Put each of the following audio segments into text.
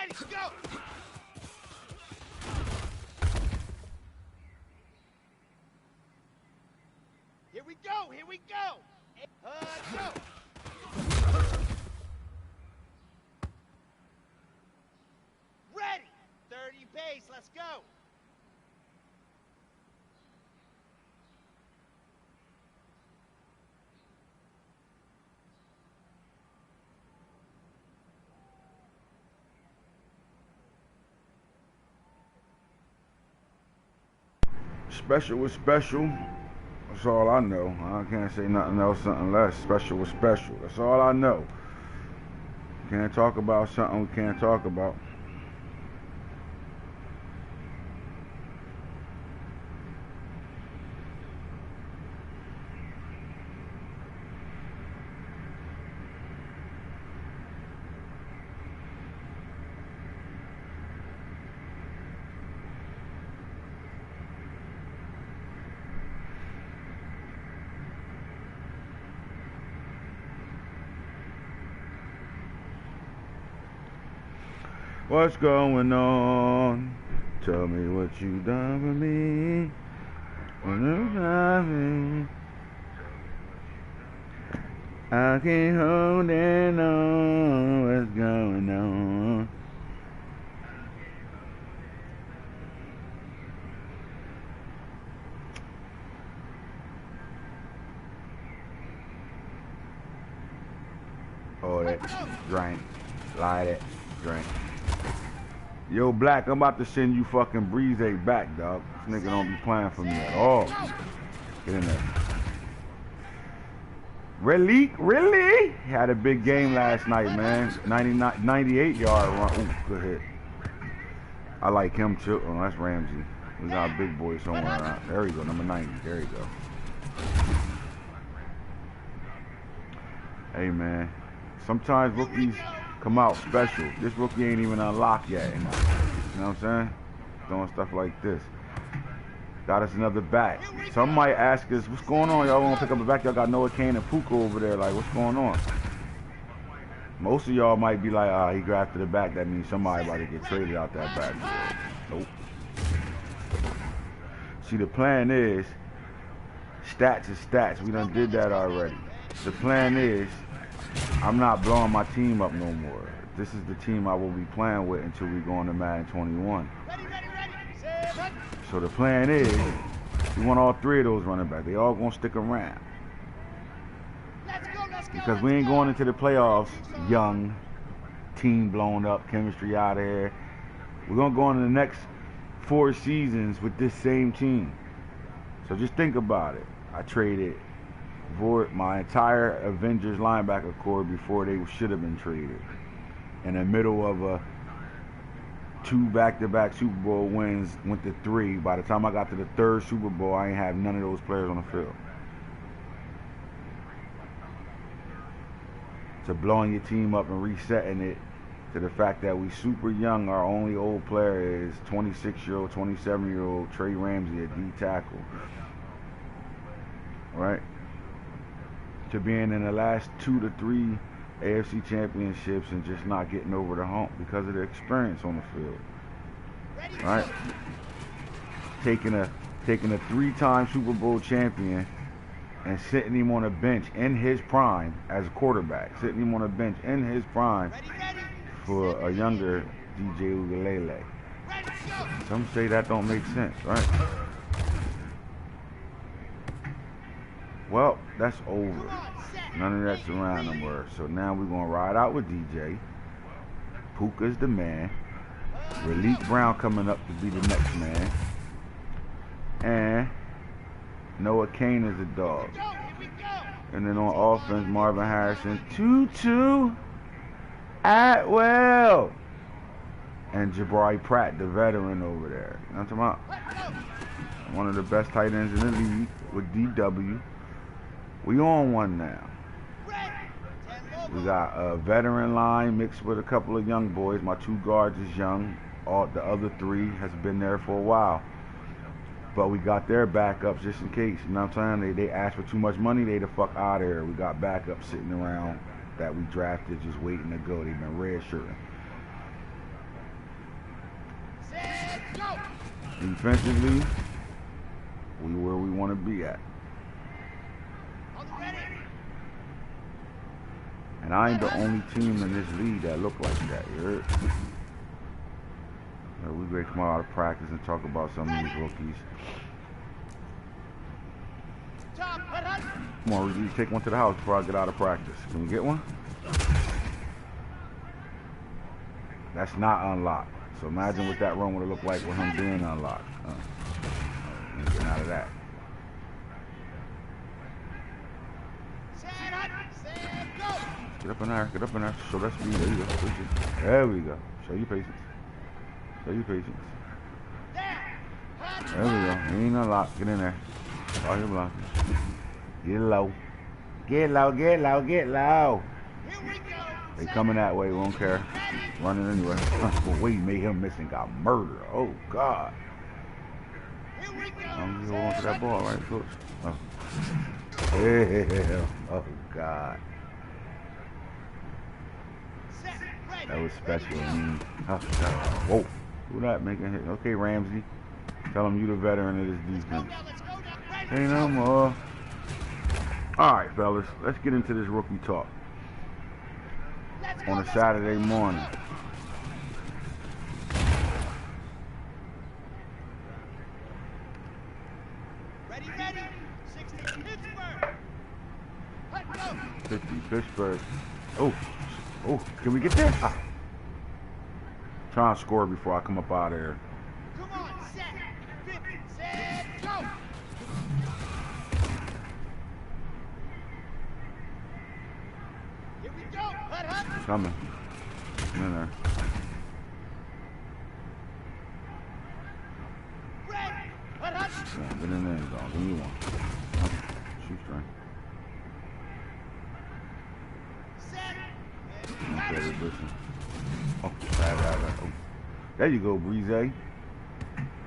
Ready, go! Here we go, here we go! Go! Ready! 30 pace, let's go! Special was special. That's all I know. I can't say nothing else, something less. Special was special. That's all I know. Can't talk about something we can't talk about. What's going on? Tell me what you done for me. When you love me, I can't hold it on. What's going on? Oh, that drink. Light it. Drink. Yo, Black, I'm about to send you fucking Breeze back, dog. This nigga don't be playing for me at all. Get in there. RaLeek, really? He had a big game last night, man. 98-yard run. Ooh, good hit. I like him too. Oh, that's Ramsey. We got a big boy somewhere around. There you go, number 90. There you go. Hey, man. Sometimes rookies come out special. This rookie ain't even unlocked yet. You know what I'm saying? Doing stuff like this. Got us another back. Some might ask us, what's going on? Y'all want to pick up a back? Y'all got Noah Kane and Puka over there. Like, what's going on? Most of y'all might be like, he drafted a back. That means somebody about to get traded out that back. Nope. See, the plan is, stats is stats. We done did that already. The plan is, I'm not blowing my team up no more. This is the team I will be playing with until we go into Madden 21. So the plan is, we want all three of those running backs. They all gonna stick around. Because we ain't going into the playoffs young, team blown up, chemistry out of here. We're gonna go into the next 4 seasons with this same team. So just think about it. I traded my entire Avengers linebacker core before they should have been traded. In the middle of a 2 back-to-back Super Bowl wins, went to 3. By the time I got to the 3rd Super Bowl, I ain't have none of those players on the field. To blowing your team up and resetting it to the fact that we super young, our only old player is 26-year-old, 27-year-old Trey Ramsey at D tackle. Right? To being in the last 2 to 3 AFC championships and just not getting over the hump because of the experience on the field. Right? Taking a 3-time Super Bowl champion and sitting him on a bench in his prime as a quarterback. Sitting him on a bench in his prime for a younger DJ Ugalele. Some say that don't make sense, right? Well, that's over. None of that's around no more. So now we're going to ride out with DJ. Puka's the man. RaLeek Brown coming up to be the next man. And Noah Kane is a dog. And then on offense, Marvin Harrison, Tutu, Atwell, and Jabari Pratt, the veteran over there. You know what I'm talking about? One of the best tight ends in the league with DW. We on one now. We got a veteran line mixed with a couple of young boys. My 2 guards is young. All the other 3 has been there for a while. But we got their backups just in case. You know what I'm saying? They asked for too much money, they the fuck out of here. We got backups sitting around that we drafted just waiting to go. They've been redshirting. Defensively, we where we want to be at. And I ain't the only team in this league that look like that, you heard? We great come out of practice and talk about some of these rookies. Come on, Rooki, take one to the house before I get out of practice. Can you get one? That's not unlocked. So imagine what that run would have looked like with him being unlocked. Getting out of that. Get up in there, get up in there. Show that speed. There you go. There we go. Show your patience. Show your patience. There we go. He ain't unlocked. Get in there. All your blocking. Get low. Get low, get low, get low. They coming that way, we don't care. Running anyway. But we made him miss and got murdered. Oh, God. I'm just holding on to that ball, right, coach? Oh. Yeah. Oh, God. That was special. Oh, God. Whoa. Who that making hit? Okay, Ramsey. Tell him you the veteran of this defense. Ain't no more. All right, fellas. Let's get into this rookie talk. On a Saturday morning. Ready. 60 Pittsburgh. 50 Pittsburgh. Oh, can we get there? Trying to score before I come up out of here. Come on, set. 50, set, go. Here we go. It's coming. Come in there. Get in there, dog. Give me one. Shoestring. Okay, listen. Oh, bad. Oh. There you go, Breeze.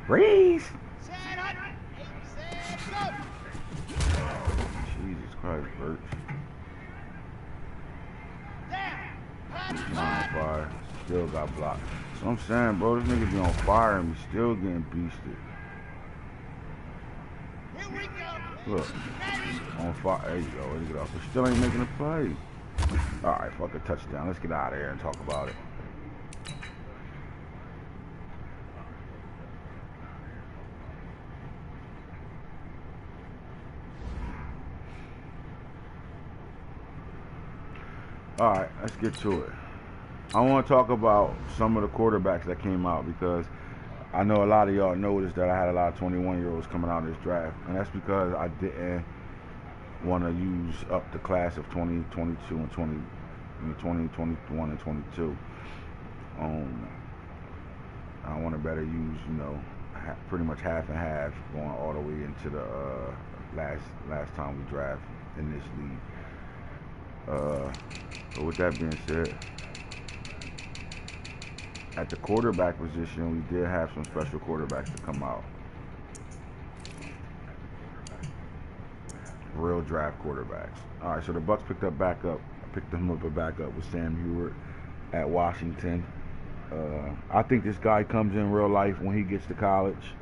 Breeze! Jesus Christ, Bert. He's on fire. Still got blocked. So I'm saying, bro, this nigga be on fire and we still getting beasted. Look, on fire. There you go. There you go. But still ain't making a play. All right, fuck a touchdown. Let's get out of here and talk about it. All right, let's get to it. I want to talk about some of the quarterbacks that came out because I know a lot of y'all noticed that I had a lot of 21-year-olds coming out of this draft, and that's because I didn't want to use up the class of 2022 and 2021 and 22. I want to better use, pretty much half and half going all the way into the last time we draft in this league. But with that being said, at the quarterback position, we did have some special quarterbacks to come out. Real draft quarterbacks. All right, so the Bucs picked them up a backup with Sam Heward at Washington. I think this guy comes in real life when he gets to college.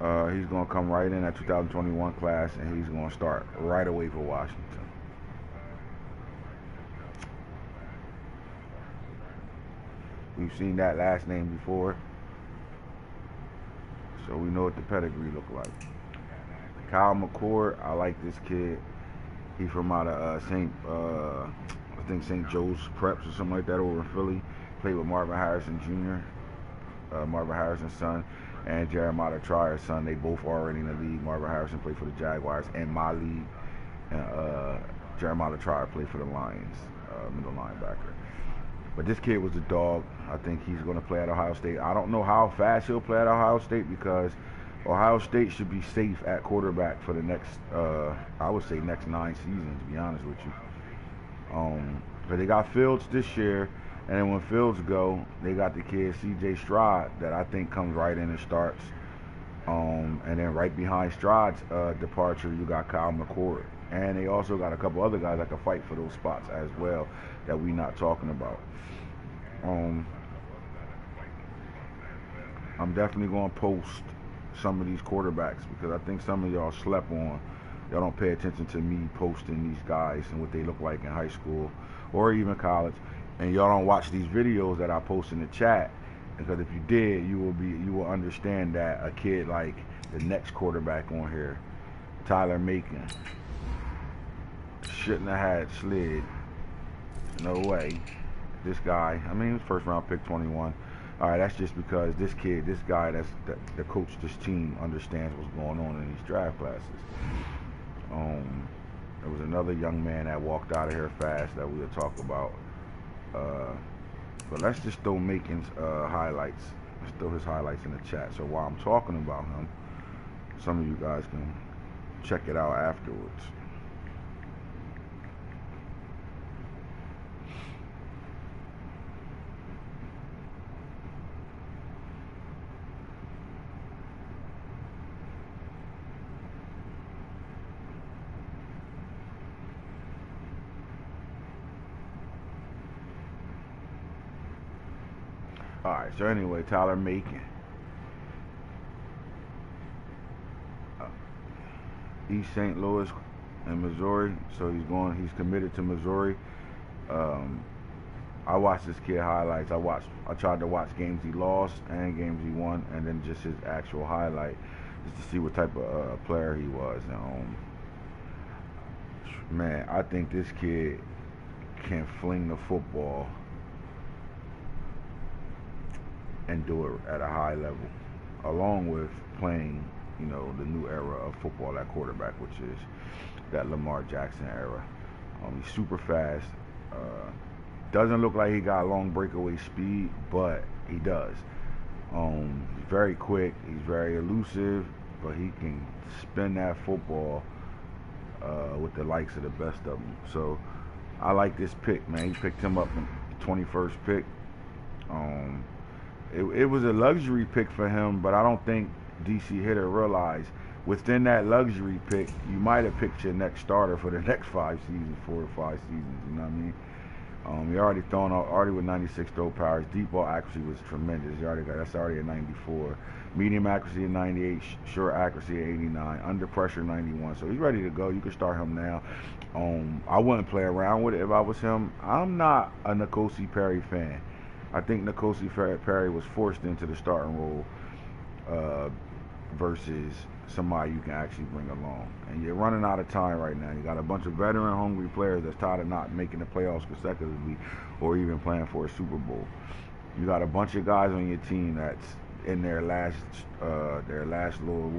He's going to come right in that 2021 class, and he's going to start right away for Washington. We've seen that last name before, so we know what the pedigree look like. Kyle McCord, I like this kid. He's from out of St. Joe's Preps or something like that over in Philly. Played with Marvin Harrison Jr., Marvin Harrison's son, and Jeremiah Trier's son. They both already in the league. Marvin Harrison played for the Jaguars in my league, and Jeremiah Trier played for the Lions, middle linebacker. But this kid was a dog. I think he's going to play at Ohio State. I don't know how fast he'll play at Ohio State because Ohio State should be safe at quarterback for the next, I would say next 9 seasons, to be honest with you. But they got Fields this year, and then when Fields go, they got the kid C.J. Stroud that I think comes right in and starts. And then right behind Stroud's departure, you got Kyle McCord. And they also got a couple other guys that can fight for those spots as well that we're not talking about. I'm definitely going to post some of these quarterbacks because I think some of y'all slept on. Y'all don't pay attention to me posting these guys and what they look like in high school or even college, and y'all don't watch these videos that I post in the chat. Because if you did, you will understand that a kid like the next quarterback on here, Tyler Macon, shouldn't have had slid. No way. This guy, I mean, he was first round pick 21. All right, that's just because this guy that coach this team understands what's going on in these draft classes. There was another young man that walked out of here fast that we'll talk about. But let's just throw Macon's highlights. Let's throw his highlights in the chat. So while I'm talking about him, some of you guys can check it out afterwards. Alright, so anyway, Tyler Macon. East St. Louis in Missouri. So he's committed to Missouri. I watched this kid highlights. I tried to watch games he lost and games he won, and then just his actual highlight, just to see what type of player he was. Man, I think this kid can fling the football and do it at a high level, along with playing, the new era of football at quarterback, which is that Lamar Jackson era. He's super fast. Doesn't look like he got long breakaway speed, but he does. He's very quick. He's very elusive, but he can spin that football with the likes of the best of them. So I like this pick, man. He picked him up in the 21st pick. It was a luxury pick for him, but I don't think DC Hitter realized within that luxury pick, you might have picked your next starter for the next 5 seasons, 4 or 5 seasons. You know what I mean? He already with 96 throw powers. Deep ball accuracy was tremendous. That's already a 94. Medium accuracy at 98. Short accuracy at 89. Under pressure 91. So he's ready to go. You can start him now. I wouldn't play around with it if I was him. I'm not a N'Kosi Perry fan. I think N'Kosi Perry was forced into the starting role versus somebody you can actually bring along. And you're running out of time right now. You got a bunch of veteran hungry players that's tired of not making the playoffs consecutively or even playing for a Super Bowl. You got a bunch of guys on your team that's in their last little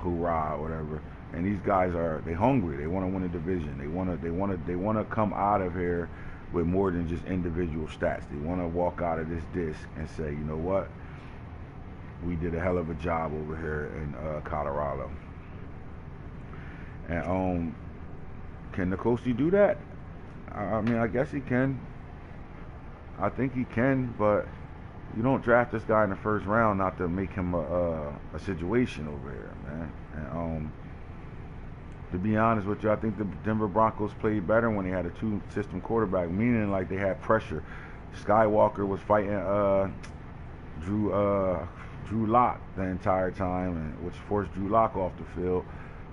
hoorah, whatever. And these guys they hungry. They want to win a division. They want to come out of here with more than just individual stats. They want to walk out of this disc and say, you know what? We did a hell of a job over here in Colorado. And can N'Kosi do that? I mean, I guess he can. I think he can, but you don't draft this guy in the first round not to make him a situation over here, man. And to be honest with you, I think the Denver Broncos played better when they had a two-system quarterback, meaning like they had pressure. Skywalker was fighting Drew Lock the entire time, and which forced Drew Lock off the field.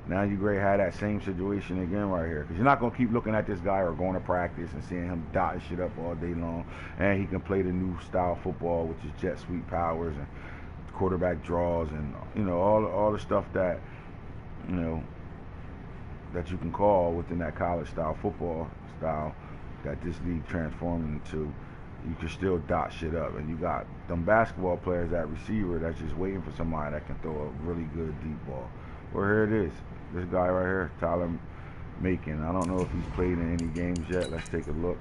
Now you great have that same situation again right here, because you're not going to keep looking at this guy or going to practice and seeing him dotting shit up all day long. And he can play the new style football, which is jet sweep powers and quarterback draws and all the stuff that that you can call within that college style football style that this league transformed into. You can still dot shit up, and you got them basketball players at receiver that's just waiting for somebody that can throw a really good deep ball. Well, here it is. This guy right here, Tyler Macon. I don't know if he's played in any games yet. Let's take a look.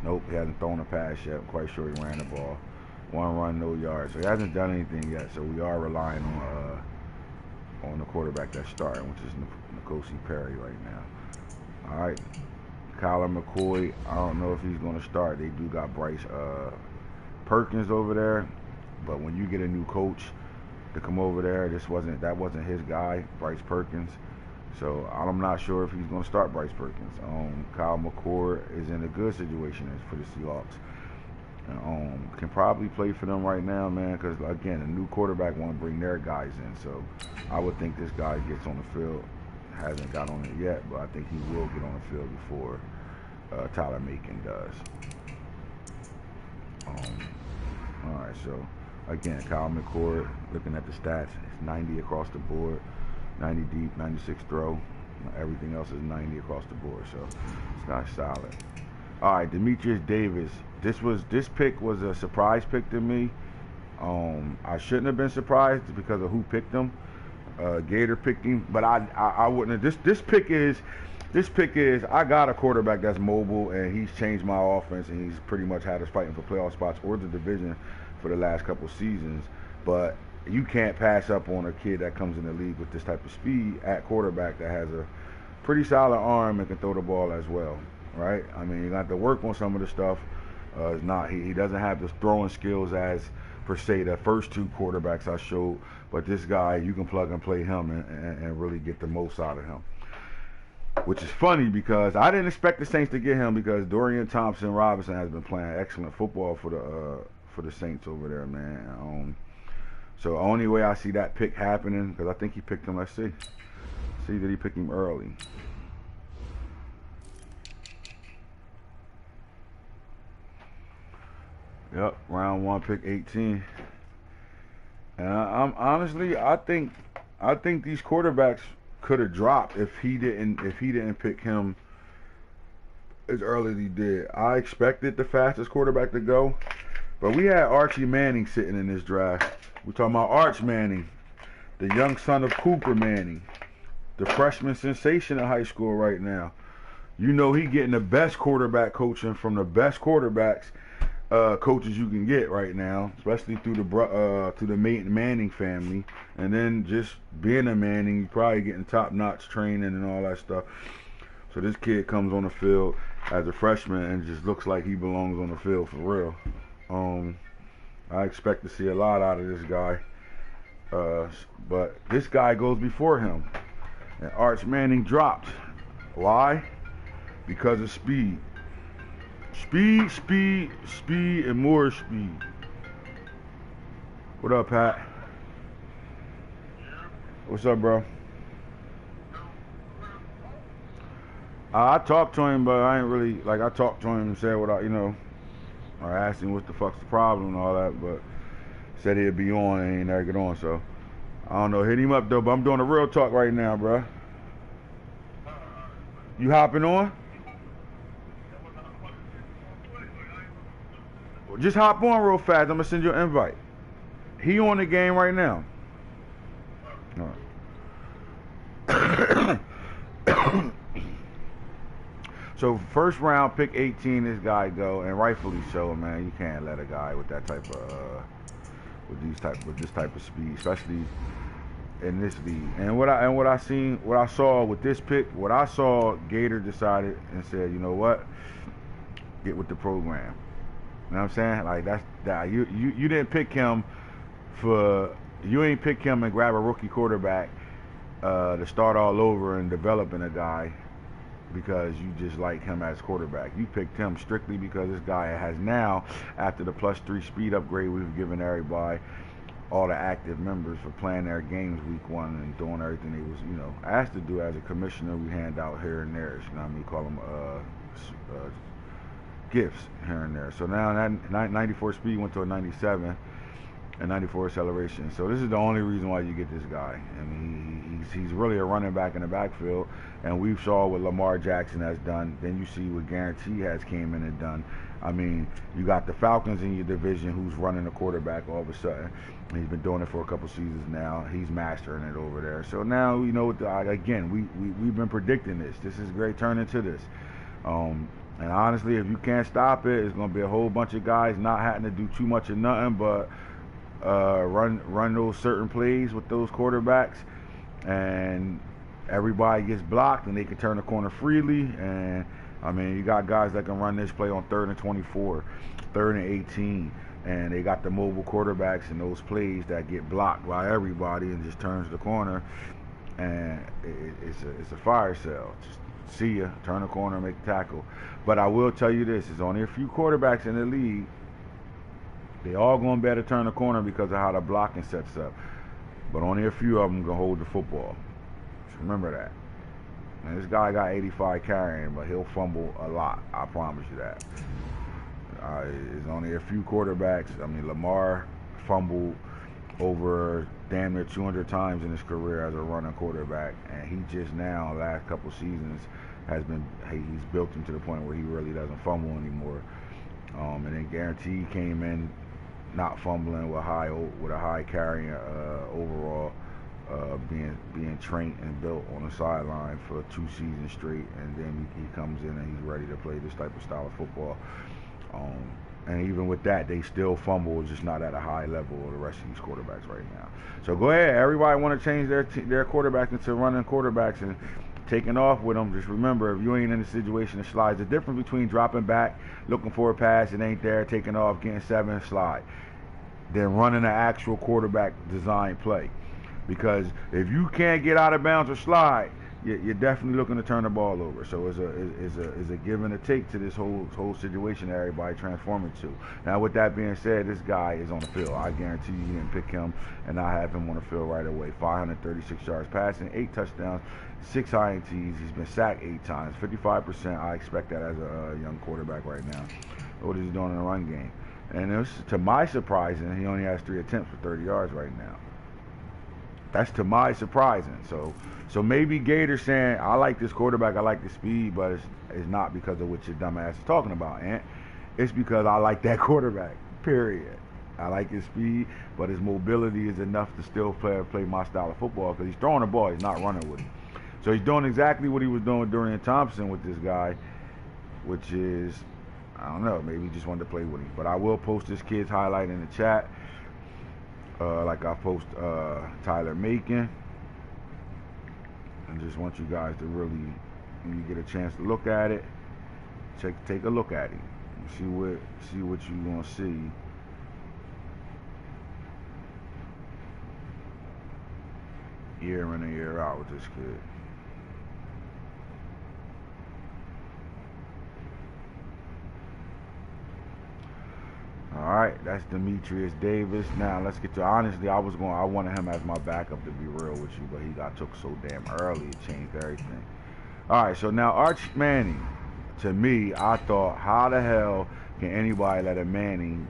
Nope, he hasn't thrown a pass yet. I'm quite sure he ran the ball. 1 run, no yards. So he hasn't done anything yet. So we are relying on the quarterback that's starting, which is N'Kosi Perry right now. All right. Kyler McCoy, I don't know if he's going to start. They do got Bryce Perkins over there, but when you get a new coach to come over there, that wasn't his guy, Bryce Perkins. So I'm not sure if he's going to start Bryce Perkins. Kyle McCord is in a good situation for the Seahawks. Can probably play for them right now, man, because, again, a new quarterback want to bring their guys in. So I would think this guy gets on the field. Hasn't got on it yet, but I think he will get on the field before Tyler Macon does. All right, so, again, Kyle McCord, looking at the stats, it's 90 across the board, 90 deep, 96 throw. Everything else is 90 across the board, so it's not solid. All right, Demetrius Davis. This pick was a surprise pick to me. I shouldn't have been surprised because of who picked him. Gator picked him, but I wouldn't have. This pick is I got a quarterback that's mobile, and he's changed my offense, and he's pretty much had us fighting for playoff spots or the division for the last couple seasons. But you can't pass up on a kid that comes in the league with this type of speed at quarterback that has a pretty solid arm and can throw the ball as well, right? I mean, you got to work on some of the stuff. He doesn't have the throwing skills as per se the first two quarterbacks I showed, but this guy, you can plug and play him and really get the most out of him. Which is funny because I didn't expect the Saints to get him because Dorian Thompson-Robinson has been playing excellent football for the Saints over there, man. So the only way I see that pick happening, because I think he picked him, let's see. See that he picked him early. Yep, round 1, pick 18. And I'm honestly, I think these quarterbacks could have dropped if he didn't pick him as early as he did. I expected the fastest quarterback to go, but we had Archie Manning sitting in this draft. We're talking about Arch Manning, the young son of Cooper Manning, the freshman sensation in high school right now. You know he getting the best quarterback coaching from the best quarterbacks. Coaches you can get right now, especially through the Manning family, and then just being a Manning, you probably getting top-notch training and all that stuff. So this kid comes on the field as a freshman and just looks like he belongs on the field for real. I expect to see a lot out of this guy, but this guy goes before him, and Arch Manning dropped. Why? Because of speed. Speed, and more speed. What up, Pat? What's up, bro? I talked to him, but I ain't really, I talked to him and said what I asked him what the fuck's the problem and all that, but said he'd be on and he ain't never get on, so I don't know. Hit him up, though, but I'm doing a real talk right now, bro. You hopping on? Just hop on real fast. I'm going to send you an invite. He on the game right now. All right. So first round, pick 18, this guy go, and rightfully so, man. You can't let a guy with that type of with this type of speed, especially in this league. And what I saw with this pick, Gator decided and said, you know what, get with the program. You know what I'm saying? Like that. You didn't pick him you ain't pick him and grab a rookie quarterback to start all over and developing a guy because you just like him as quarterback. You picked him strictly because this guy has now, after the +3 speed upgrade we've given everybody, all the active members for playing their games week 1 and doing everything they was asked to do as a commissioner. We hand out here and there. You know what I mean? Call them gifts here and there. So now that 94 speed went to a 97 and 94 acceleration. So this is the only reason why you get this guy. I mean, he's really a running back in the backfield, and we saw what Lamar Jackson has done. Then you see what Guarantee has came in and done. I mean, you got the Falcons in your division who's running the quarterback all of a sudden. He's been doing it for a couple seasons now. He's mastering it over there. So now, again, we've been predicting this. This is great turn into this. And honestly, if you can't stop it, it's going to be a whole bunch of guys not having to do too much of nothing but run those certain plays with those quarterbacks, and everybody gets blocked and they can turn the corner freely. And I mean, you got guys that can run this play on 3rd and 24, 3rd and 18, and they got the mobile quarterbacks in those plays that get blocked by everybody and just turns the corner, and it's a fire sale. Just see ya, turn the corner, make the tackle. But I will tell you this: there's only a few quarterbacks in the league They all going to be able to turn the corner because of how the blocking sets up. But only a few of them going to hold the football. Just remember that. And this guy got 85 carrying, but he'll fumble a lot. I promise you that. There's only a few quarterbacks. I mean, Lamar fumbled over damn near 200 times in his career as a running quarterback, and he just now, last couple seasons, he's built him to the point where he really doesn't fumble anymore. And then Guarantee came in not fumbling with a high carrying overall, being trained and built on the sideline for 2 seasons straight, and then he comes in and he's ready to play this type of style of football. And even with that, they still fumble, just not at a high level of the rest of these quarterbacks right now. So go ahead, everybody want to change their quarterbacks into running quarterbacks and taking off with them. Just remember, if you ain't in a situation that slides, the difference between dropping back, looking for a pass, it ain't there, taking off, getting 7, slide, then running an actual quarterback design play. Because if you can't get out of bounds or slide, you're definitely looking to turn the ball over. So it's a give and a take to this whole situation that everybody transforming to. Now, with that being said, this guy is on the field. I guarantee you didn't pick him and not have him on the field right away. 536 yards passing, 8 touchdowns, 6 INTs. He's been sacked 8 times, 55%. I expect that as a young quarterback right now. What is he doing in the run game? And to my surprising, he only has 3 attempts for 30 yards right now. That's to my surprising. So maybe Gator's saying, I like this quarterback, I like the speed, but it's not because of what your dumb ass is talking about, Ant. It's because I like that quarterback, period. I like his speed, but his mobility is enough to still play my style of football, because he's throwing the ball, he's not running with it. So he's doing exactly what he was doing with Dorian Thompson with this guy, which is, I don't know, maybe he just wanted to play with him. But I will post this kid's highlight in the chat. Like I post Tyler Macon, and just want you guys to really, when you get a chance to look at it, take a look at it, see what you gonna see. Year in and year out with this kid. Alright, that's Demetrius Davis. Now let's get to, honestly, I wanted him as my backup, to be real with you, but he got took so damn early, it changed everything. Alright, so now Arch Manning, to me, I thought, how the hell can anybody let a Manning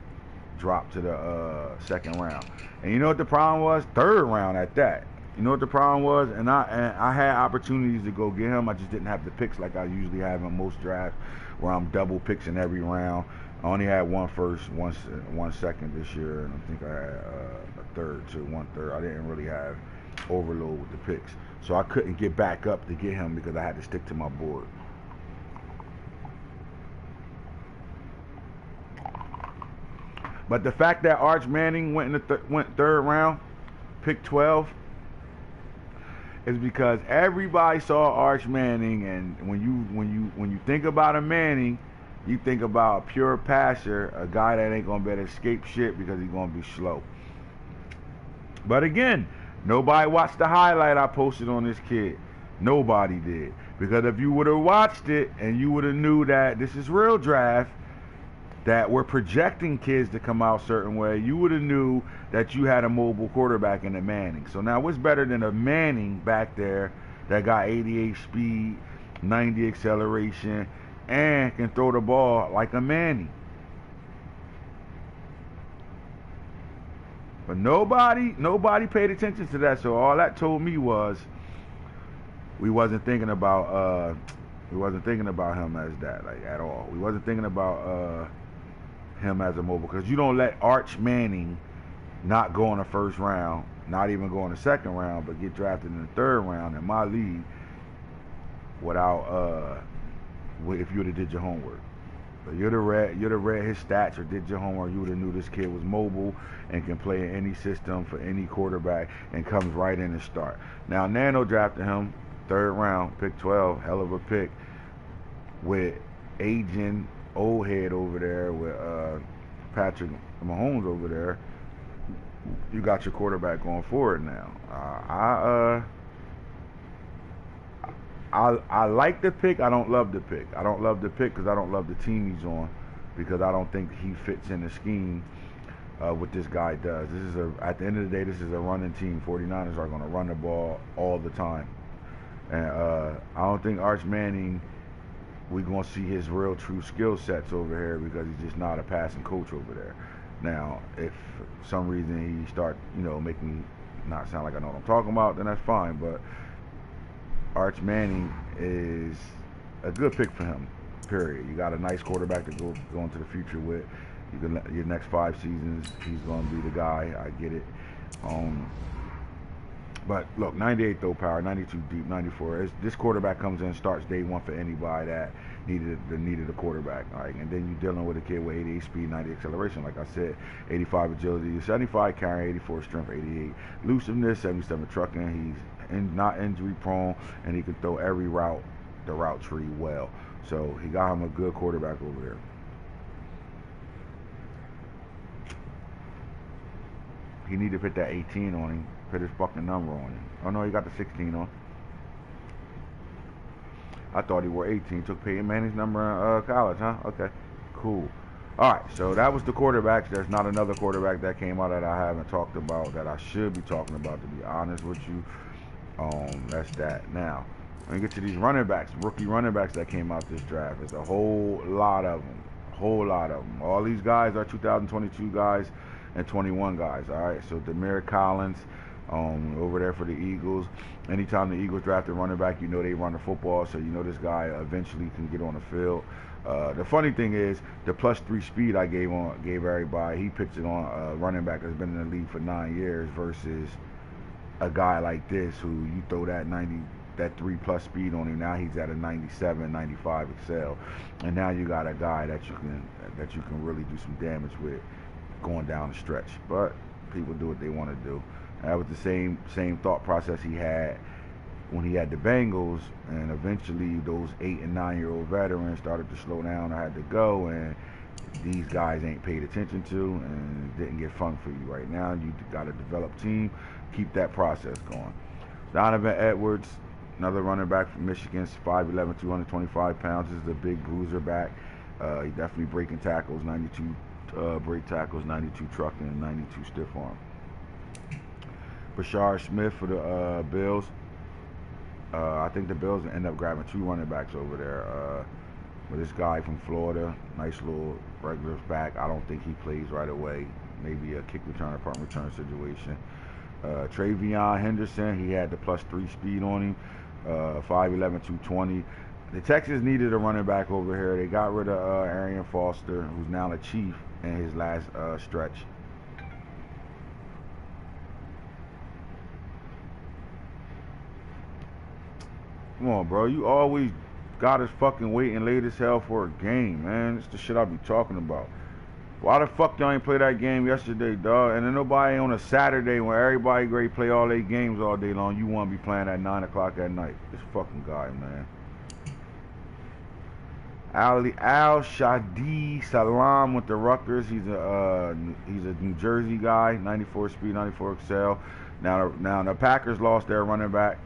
drop to the 2nd round? And you know what the problem was? 3rd round at that. You know what the problem was? And I had opportunities to go get him. I just didn't have the picks like I usually have in most drafts, where I'm double picks in every round. I only had 1 first, 1 second this year, and I think I had a 3rd to 1/3. I didn't really have overload with the picks, so I couldn't get back up to get him because I had to stick to my board. But the fact that Arch Manning went 3rd round, pick 12, is because everybody saw Arch Manning, and when you think about a Manning, you think about a pure passer, a guy that ain't gonna be able to escape shit because he's gonna be slow. But again, nobody watched the highlight I posted on this kid. Nobody did. Because if you would have watched it and you would have knew that this is real draft, that we're projecting kids to come out a certain way, you would have knew that you had a mobile quarterback in a Manning. So now what's better than a Manning back there that got 88 speed, 90 acceleration, and can throw the ball like a Manning? But nobody paid attention to that. So all that told me was we wasn't thinking about him as that, like, at all. We wasn't thinking about him as a mobile, because you don't let Arch Manning not go in the 1st round, not even go in the 2nd round, but get drafted in the 3rd round in my league without if you would have did your homework. But you'd have read his stats or did your homework, you would have knew this kid was mobile and can play in any system for any quarterback and comes right in and start. Now Nano drafted him 3rd round, pick 12, hell of a pick, with aging old head over there, with Patrick Mahomes over there. You got your quarterback going forward now. I like the pick. I don't love the pick. I don't love the pick because I don't love the team he's on, because I don't think he fits in the scheme what this guy does. This is at the end of the day, this is a running team. 49ers are going to run the ball all the time. And I don't think Arch Manning, we're going to see his real true skill sets over here because he's just not a passing coach over there. Now, if for some reason he start, making me not sound like I know what I'm talking about, then that's fine. But Arch Manning is a good pick for him, period. You got a nice quarterback to go into the future with. Your next 5 seasons, he's going to be the guy. I get it. But look, 98 throw power, 92 deep, 94. This quarterback comes in, starts day one for anybody that needed a quarterback. All right, and then you're dealing with a kid with 88 speed, 90 acceleration, like I said, 85 agility, 75 carrying, 84 strength, 88 elusiveness, 77 trucking. He's not injury prone, and he can throw every route, the route tree well. So he got him a good quarterback over there. He need to put that 18 on him. Put his fucking number on him. Oh no, he got the 16 on. I thought he wore 18. Took Peyton Manning's number in college, huh? Okay, cool. All right, so that was the quarterbacks. There's not another quarterback that came out that I haven't talked about that I should be talking about, to be honest with you. That's that. Now, let me get to these running backs, rookie running backs that came out this draft. There's a whole lot of them. All these guys are 2022 guys and 21 guys. All right, so Demir Collins over there for the Eagles. Anytime the Eagles draft a running back, they run the football, so this guy eventually can get on the field. The funny thing is, the +3 speed I gave everybody, he pitched it on a running back that's been in the league for 9 years versus a guy like this who you throw that 3+ speed on him. Now he's at a 97, 95 excel, and now you got a guy that you can really do some damage with going down the stretch. But people do what they want to do. That was the same thought process he had when he had the Bengals, and eventually those 8 and 9-year-old veterans started to slow down. I had to go, and these guys ain't paid attention to, and didn't get fun for you. Right now, you got a developed team. Keep that process going. Donovan Edwards, another running back from Michigan, 5'11", 225 pounds. This is a big bruiser back. He definitely breaking tackles, 92 break tackles, 92 trucking, and 92 stiff arm. Bashar Smith for the Bills. I think the Bills end up grabbing 2 running backs over there. But this guy from Florida, nice little regular back. I don't think he plays right away. Maybe a kick return or punt return situation. Travion Henderson, he had the +3 speed on him. 5'11", 220. The Texans needed a running back over here. They got rid of Arian Foster, who's now the Chief in his last stretch. Come on, bro. You always got us fucking waiting late as hell for a game, man. It's the shit I be talking about. Why the fuck y'all ain't play that game yesterday, dog? And then nobody on a Saturday when everybody great play all their games all day long, you want to be playing at 9 o'clock at night. This fucking guy, man. Al Shadi Salam with the Rutgers. He's a New Jersey guy, 94 speed, 94 excel. Now the Packers lost their running back,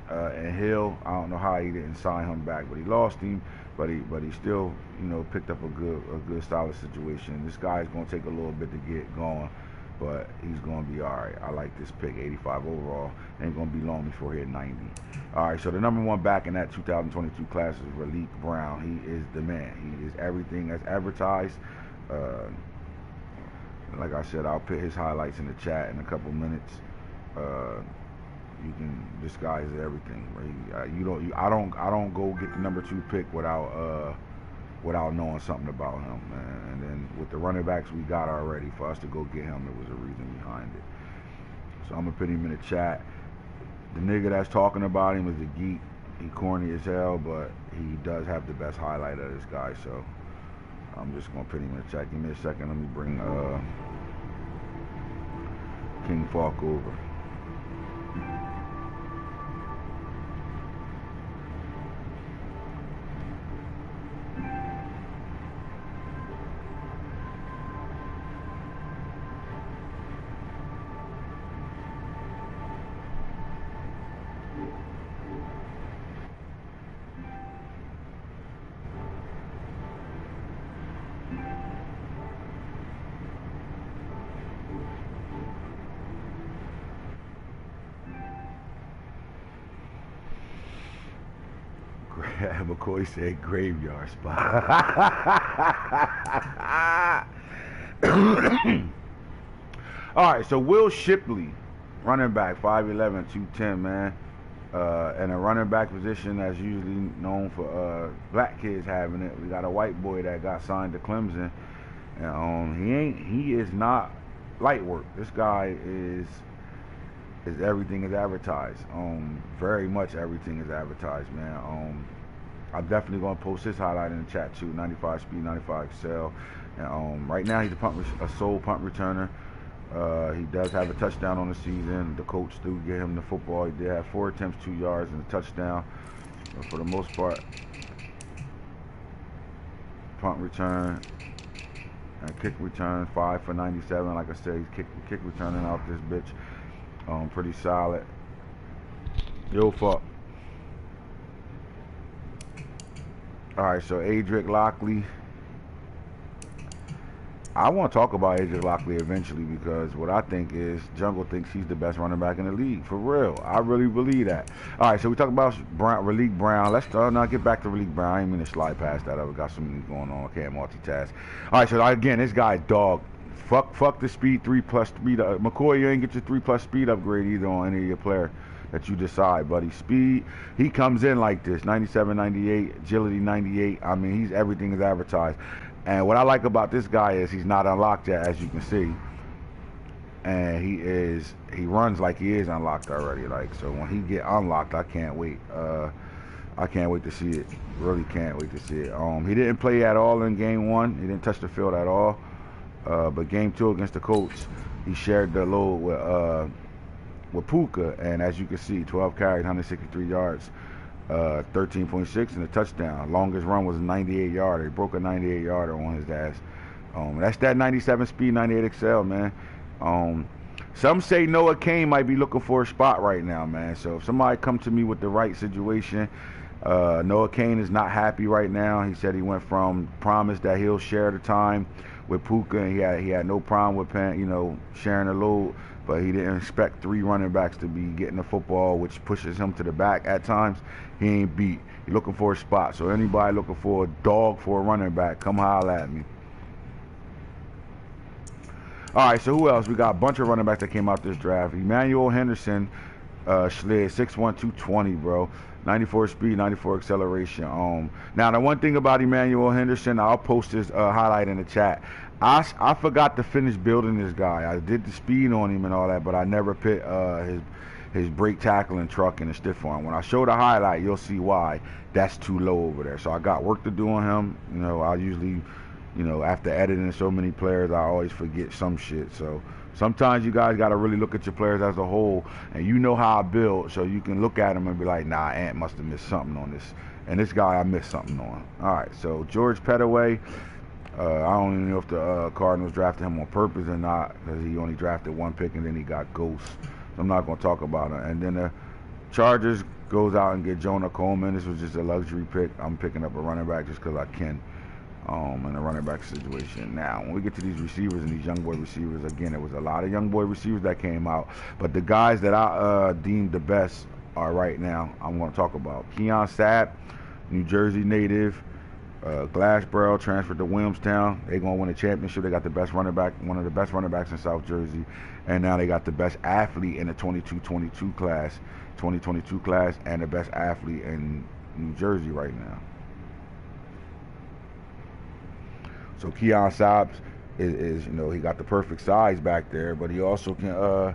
and Hill. I don't know how he didn't sign him back, but he lost him. But he still, picked up a good solid situation. This guy's gonna take a little bit to get going, but he's gonna be all right. I like this pick, 85 overall. Ain't gonna be long before he hit 90. All right, so the number 1 back in that 2022 class is RaLeek Brown. He is the man. He is everything as advertised. Like I said, I'll put his highlights in the chat in a couple minutes. This guy is everything. Right? I don't go get the number 2 pick without knowing something about him, man. And then with the running backs we got already, for us to go get him, there was a reason behind it. So I'm gonna put him in the chat. The nigga that's talking about him is a geek. He corny as hell, but he does have the best highlight of this guy. So I'm just gonna put him in the chat. Give me a second. Let me bring King Falk over. McCoy said graveyard spot. All right, so Will Shipley, running back, 5'11", 210, man. And a running back position that's usually known for black kids having it. We got a white boy that got signed to Clemson. And, he is not light work. This guy is everything is advertised. Very much everything is advertised, man. I'm definitely gonna post his highlight in the chat too. 95 speed, 95 excel. And right now he's a sole punt returner. He does have a touchdown on the season. The coach do get him the football. He did have 4 attempts, 2 yards, and a touchdown. But for the most part, punt return and kick return, 5 for 97. Like I said, he's kick returning out this bitch. Pretty solid. Yo, fuck. All right, so Adric Lockley. I want to talk about Adric Lockley eventually because what I think is Jungle thinks he's the best running back in the league. For real. I really believe that. All right, so we talk about RaLeek Brown. Let's now get back to RaLeek Brown. I didn't mean to slide past that. I've got something going on. I can't multitask. All right, so again, this guy, dog. Fuck the speed, 3+ speed. McCoy, you ain't get your 3+ speed upgrade either on any of your player that you decide, buddy. Speed, he comes in like this, 97, 98, agility, 98. I mean, he's everything is advertised. And what I like about this guy is he's not unlocked yet, as you can see. And he runs like he is unlocked already. Like, so when he get unlocked, I can't wait. I can't wait to see it. Really can't wait to see it. He didn't play at all in game 1. He didn't touch the field at all. But game 2 against the Colts, he shared the load with Puka, and as you can see, 12 carries, 163 yards, 13.6 and a touchdown. Longest run was a 98-yarder. He broke a 98-yarder on his ass. That's that 97 speed, 98 excel, man. Some say Noah Cain might be looking for a spot right now, man. So if somebody come to me with the right situation, Noah Cain is not happy right now. He said he went from promise that he'll share the time with Puka, and he had no problem with sharing the load, but he didn't expect 3 running backs to be getting the football, which pushes him to the back at times. He ain't beat. He's looking for a spot. So anybody looking for a dog for a running back, come holler at me. All right, so who else? We got a bunch of running backs that came out this draft. Emmanuel Henderson, slid 6'1", 220, bro. 94 speed, 94 acceleration. Now, the one thing about Emmanuel Henderson, I'll post his highlight in the chat. I forgot to finish building this guy. I did the speed on him and all that, but I never put his brake tackling truck in the stiff arm. When I show the highlight, you'll see why that's too low over there. So I got work to do on him. I usually, after editing so many players, I always forget some shit. So sometimes you guys got to really look at your players as a whole, and you know how I build, so you can look at them and be like, nah, Ant must have missed something on this. And this guy I missed something on. All right, so George Pettaway, I don't even know if the Cardinals drafted him on purpose or not, because he only drafted 1 pick and then he got ghost. So I'm not going to talk about it. And then the Chargers goes out and get Jonah Coleman. This was just a luxury pick. I'm picking up a running back just because I can. In a running back situation. Now, when we get to these receivers and these young boy receivers, again, there was a lot of young boy receivers that came out, but the guys that I deemed the best are right now I'm going to talk about. Keon Sapp, New Jersey native, Glassboro transferred to Williamstown. They're going to win a championship. They got the best running back, one of the best running backs in South Jersey, and now they got the best athlete in the 2022 class, and the best athlete in New Jersey right now. So Keon Sapp is he got the perfect size back there, but he also can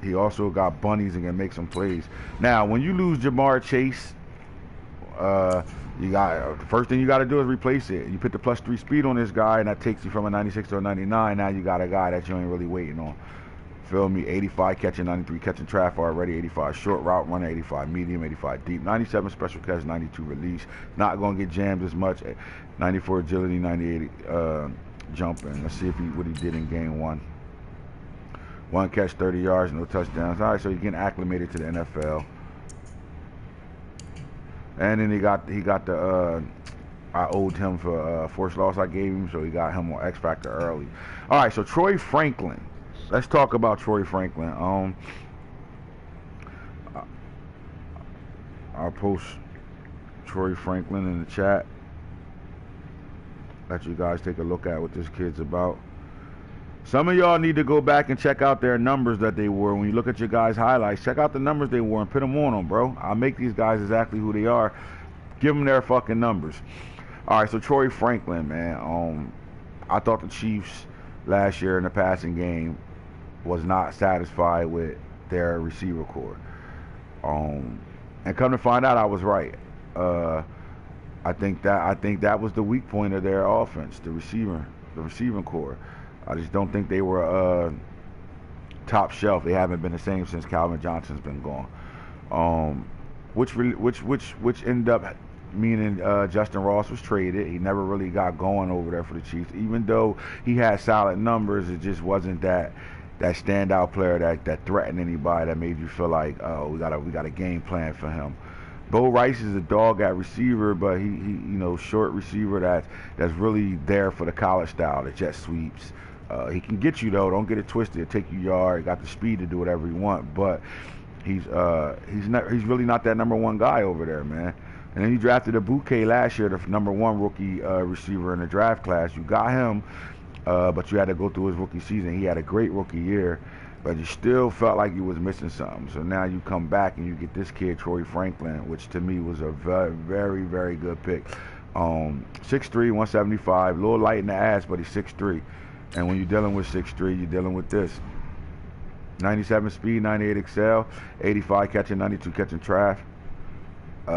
he also got bunnies and can make some plays. Now, when you lose Jamar Chase, you got the first thing you got to do is replace it. You put the +3 speed on this guy, and that takes you from a 96 to a 99. Now you got a guy that you ain't really waiting on. Feel me? 85 catching, 93 catching traffic already, 85 short route running, 85 medium, 85 deep, 97 special catch, 92 release. Not going to get jammed as much. 94 agility, 98 jumping. Let's see what he did in game 1. 1 catch, 30 yards, no touchdowns. All right, so he's getting acclimated to the NFL. And then he got the I owed him for forced loss I gave him, so he got him on X Factor early. All right, so Troy Franklin. Let's talk about Troy Franklin. I'll post Troy Franklin in the chat. Let you guys take a look at what this kid's about. Some of y'all need to go back and check out their numbers that they wore. When you look at your guys' highlights, check out the numbers they wore and put them on them, bro. I'll make these guys exactly who they are. Give them their fucking numbers. All right, so Troy Franklin, man. I thought the Chiefs last year in the passing game was not satisfied with their receiver core. And come to find out, I was right. I think that was the weak point of their offense, the receiving core. I just don't think they were top shelf. They haven't been the same since Calvin Johnson's been gone. Which ended up meaning Justin Ross was traded. He never really got going over there for the Chiefs. Even though he had solid numbers, it just wasn't that standout player that threatened anybody, that made you feel like, oh, we got a game plan for him. Bo Rice is a dog at receiver, but he short receiver that's really there for the college style, the jet sweeps. He can get you though. Don't get it twisted. He'll take you yard. He got the speed to do whatever he want, but he's really not that number one guy over there, man. And then you drafted a bouquet last year, the number one rookie receiver in the draft class. You got him, but you had to go through his rookie season. He had a great rookie year, but you still felt like you was missing something. So now you come back and you get this kid, Troy Franklin, which to me was a very, very, very good pick. 6'3", 175, a little light in the ass, but he's 6'3". And when you're dealing with 6'3", you're dealing with this. 97 speed, 98 excel, 85 catching, 92 catching trash.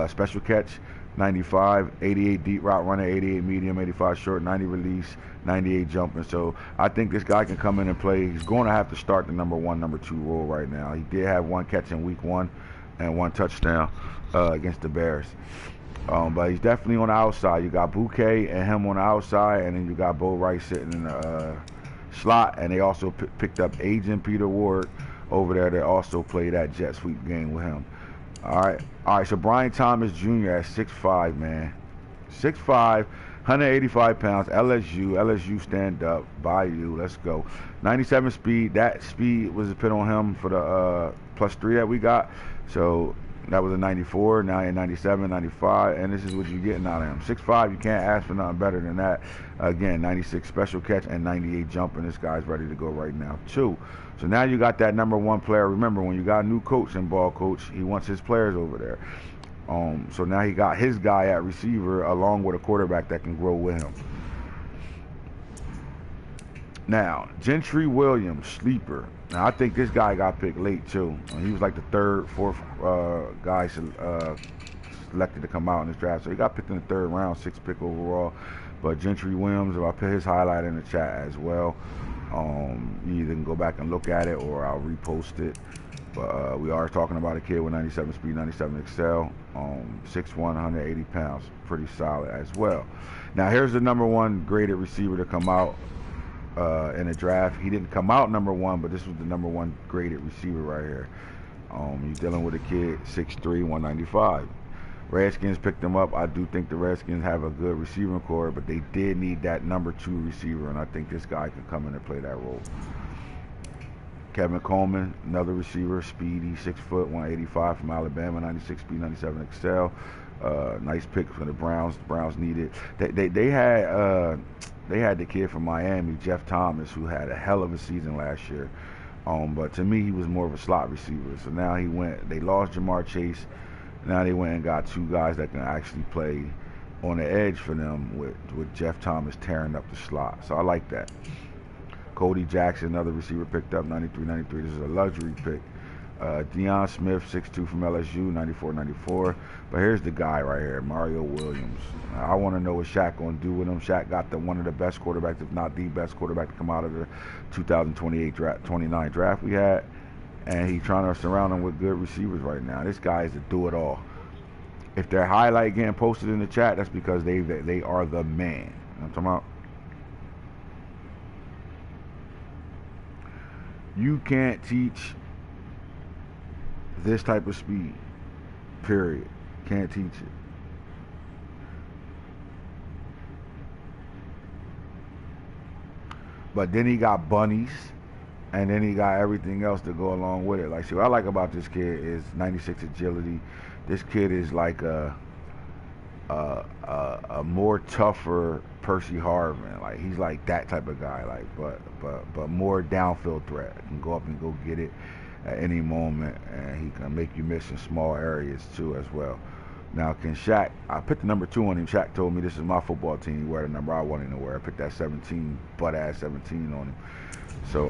Special catch, 95, 88 deep route runner, 88 medium, 85 short, 90 release, 98 jumping. So I think this guy can come in and play. He's going to have to start the number 1, number 2 role right now. He did have 1 catch in week 1 and 1 touchdown against the Bears. But he's definitely on the outside. You got Bouquet and him on the outside, and then you got Bo Rice sitting in the slot. And they also picked up Agent Peter Ward over there that also played that jet sweep game with him. All right. So Brian Thomas Jr. at 6'5", man. 6'5", 185 pounds. LSU stand up. Bayou, let's go. 97 speed. That speed was put on him for the +3 that we got. So that was a 94. Now you're 97, 95, and this is what you're getting out of him. 6'5", you can't ask for nothing better than that. Again, 96 special catch and 98 jumping. This guy's ready to go right now, too. So now you got that number 1 player. Remember, when you got a new coach and ball coach, he wants his players over there. So now he got his guy at receiver along with a quarterback that can grow with him. Now, Gentry Williams, sleeper. Now, I think this guy got picked late, too. He was like the 3rd, 4th guy selected to come out in this draft. So he got picked in the 3rd round, 6th pick overall. But Gentry Williams, I'll put his highlight in the chat as well. You either can go back and look at it or I'll repost it. But we are talking about a kid with 97 speed, 97 excel, 6'1", 180 pounds. Pretty solid as well. Now, here's the number 1 graded receiver to come out in the draft. He didn't come out number 1, but this was the number 1 graded receiver right here. You're dealing with a kid, 6'3", 195. Redskins picked him up. I do think the Redskins have a good receiving core, but they did need that number 2 receiver, and I think this guy can come in and play that role. Kevin Coleman, another receiver, speedy, 6 foot, 185 from Alabama, 96 speed, 97 excel. Nice pick for the Browns. The Browns needed. They had the kid from Miami, Jeff Thomas, who had a hell of a season last year. But to me, he was more of a slot receiver. So now they lost Jamar Chase. Now they went and got 2 guys that can actually play on the edge for them with Jeff Thomas tearing up the slot. So I like that. Cody Jackson, another receiver, picked up 93. This is a luxury pick. Deion Smith, 6'2", from LSU, 94. But here's the guy right here, Mario Williams. I want to know what Shaq going to do with him. Shaq got one of the best quarterbacks, if not the best quarterback, to come out of the 2029 draft we had. And he's trying to surround him with good receivers right now. This guy is a do-it-all. If their highlight getting posted in the chat, that's because they are the man. You know what I'm talking about? You can't teach this type of speed, period. Can't teach it. But then he got bunnies And then he got everything else to go along with it. Like, see, what I like about this kid is 96 agility. This kid is like a more tougher Percy Harvin. Like, he's like that type of guy. Like, but more downfield threat. Can go up and go get it at any moment, and he can make you miss in small areas too as well. Now, can Shaq? I put the number 2 on him. Shaq told me this is my football team. You wear the number I want him to wear. I put that 17, butt ass 17 on him. So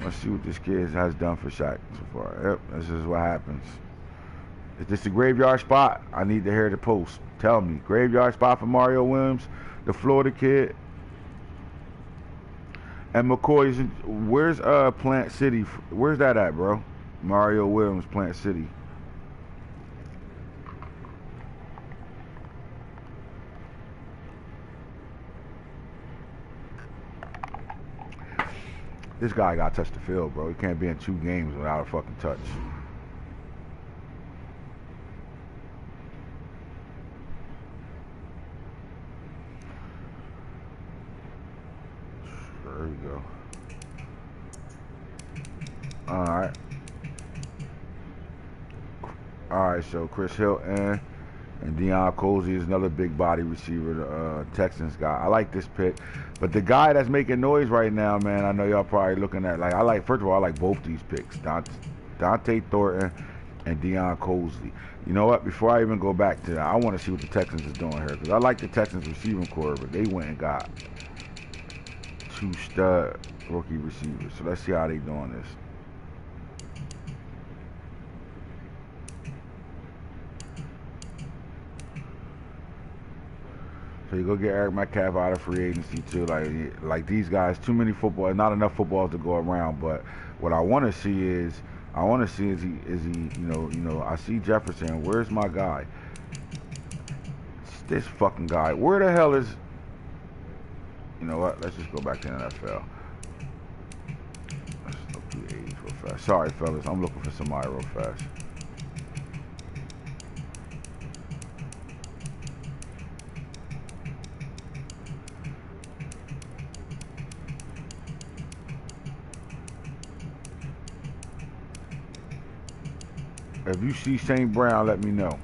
let's see what this kid has done for Shaq so far. Yep, this is what happens. Is this the graveyard spot? I need to hear the post. Tell me, graveyard spot for Mario Williams, the Florida kid. And McCoy's. Where's Plant City? Where's that at, bro? Mario Williams, Plant City. This guy got to touch the field, bro. He can't be in 2 games without a fucking touch. There we go. Alright. Alright, so Chris Hilton and Deion Colzie is another big body receiver, the Texans guy. I like this pick. But the guy that's making noise right now, man, I know y'all probably looking at, like, first of all, I like both these picks. Dante Thornton and Deion Colzie. You know what? Before I even go back to that, I want to see what the Texans is doing here. Because I like the Texans receiving core, but they went and got 2 stud rookie receivers. So let's see how they doing this. So you go get Eric Metcalf out of free agency too. Like these guys, too many football, not enough footballs to go around. But what I want to see is he, you know, I see Jefferson. Where's my guy? It's this fucking guy. Where the hell is? You know what? Let's just go back to the NFL. Let's look through the age real fast. Sorry, fellas, I'm looking for somebody real fast. If you see St. Brown, let me know.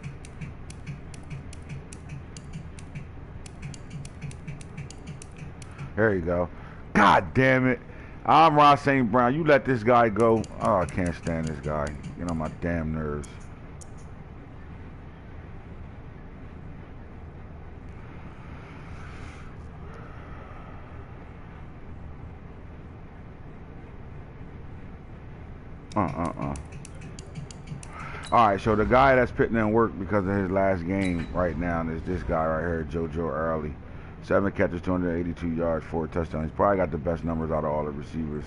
There you go. God damn it. I'm Ross St. Brown. You let this guy go. Oh, I can't stand this guy. Get on my damn nerves. Alright, so the guy that's putting in work because of his last game right now is this guy right here, JoJo Early. 7 catches, 282 yards, 4 touchdowns. He's probably got the best numbers out of all the receivers.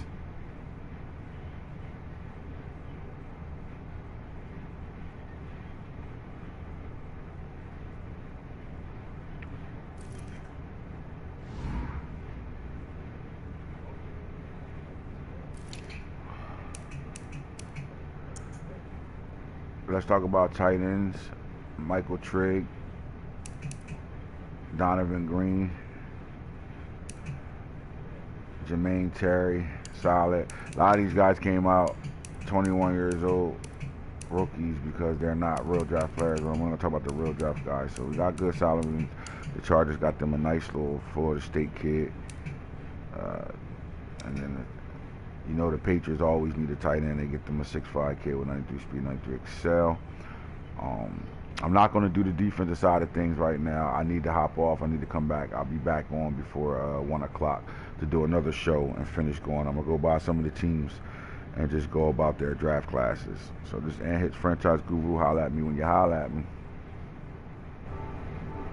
Let's talk about tight ends. Michael Trigg, Donovan Green, Jermaine Terry, solid. A lot of these guys came out 21 years old, rookies, because they're not real draft players. We're going to talk about the real draft guys. So we got good solid. The Chargers got them a nice little Florida State kid. And then, you know, the Patriots always need a tight end. They get them a 6'5" kid with 93 speed, 93 excel. I'm not going to do the defensive side of things right now. I need to hop off. I need to come back. I'll be back on before 1 o'clock to do another show and finish going. I'm going to go by some of the teams and just go about their draft classes. So this AntHits franchise guru, holla at me when you holla at me.